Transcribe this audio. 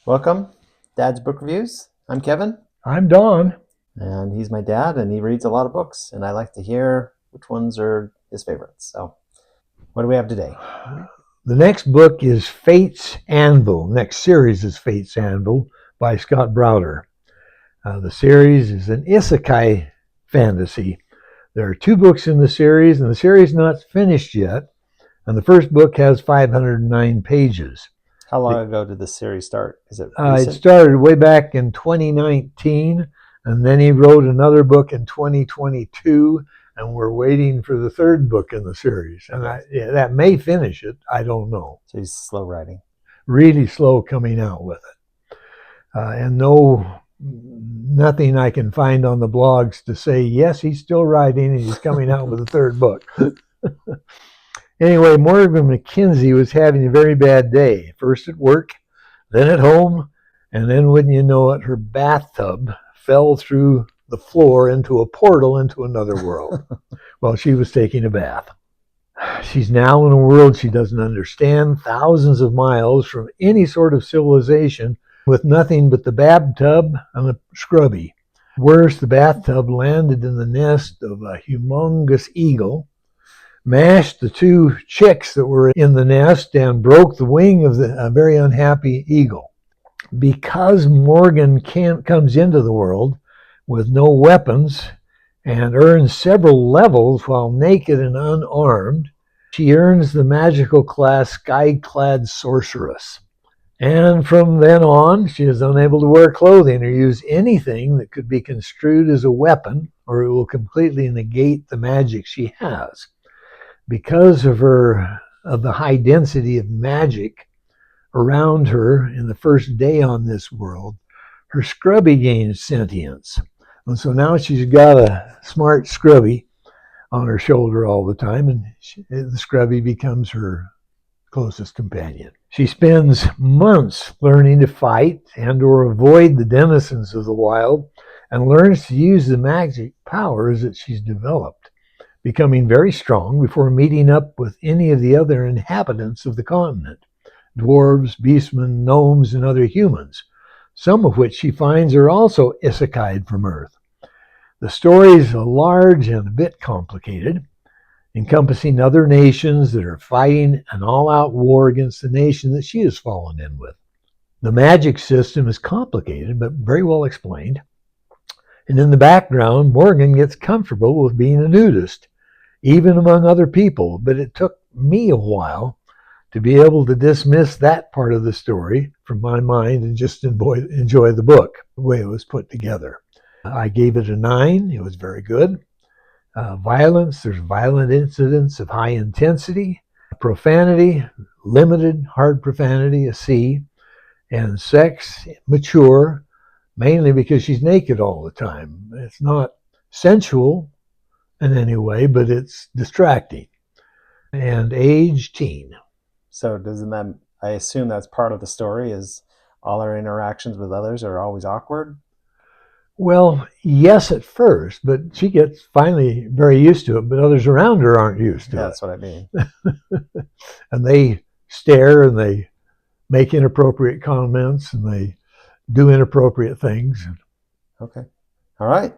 Welcome, Dad's Book Reviews. I'm Kevin, I'm Don. and he's my dad, and he reads a lot of books, and I like to hear which ones are his favorites. So, what do we have today? The next book is Fate's Anvil. Next series is Fate's Anvil by Scott Browder. The series is an Isekai fantasy. There are 2 books in the series, and the series is not finished yet. And the first book has 509 pages. How long ago did this series start? Is it It recent? started way back in 2019, and then he wrote another book in 2022, and we're waiting for the 3rd book in the series. And that may finish it. I don't know. So he's slow writing. Really slow coming out with it. And nothing I can find on the blogs to say, yes, he's still writing and he's coming out with a 3rd book. Anyway, Morgan McKenzie was having a very bad day. First at work, then at home, and then wouldn't you know it, her bathtub fell through the floor into a portal into another world while she was taking a bath. She's now in a world she doesn't understand, thousands of miles from any sort of civilization, with nothing but the bathtub and a scrubby. Worse, the bathtub landed in the nest of a humongous eagle, mashed the 2 chicks that were in the nest, and broke the wing of a very unhappy eagle. Because Morgan comes into the world with no weapons and earns several levels while naked and unarmed, she earns the magical class Skyclad sorceress. And from then on, she is unable to wear clothing or use anything that could be construed as a weapon, or it will completely negate the magic she has. Because of the high density of magic around her in the first day on this world, her scrubby gains sentience. And so now she's got a smart scrubby on her shoulder all the time, and the scrubby becomes her closest companion. She spends months learning to fight and or avoid the denizens of the wild, and learns to use the magic powers that she's developed, becoming very strong before meeting up with any of the other inhabitants of the continent, dwarves, beastmen, gnomes, and other humans, some of which she finds are also isekai'd from Earth. The story is large and a bit complicated, encompassing other nations that are fighting an all-out war against the nation that she has fallen in with. The magic system is complicated, but very well explained. And in the background, Morgan gets comfortable with being a nudist, even among other people, but it took me a while to be able to dismiss that part of the story from my mind and just enjoy the book, the way it was put together. I gave it a 9. It was very good. Violence, there's violent incidents of high intensity. Profanity, limited hard profanity, a C. And sex, mature, mainly because she's naked all the time. It's not sensual in any way, but it's distracting. And age, teen. So doesn't that? I assume that's part of the story. Is all her interactions with others are always awkward? Well, yes, at first, but she gets finally very used to it, but others around her aren't used to Yeah, it. that's what I mean. And they stare and they make inappropriate comments and they do inappropriate things. Okay. All right.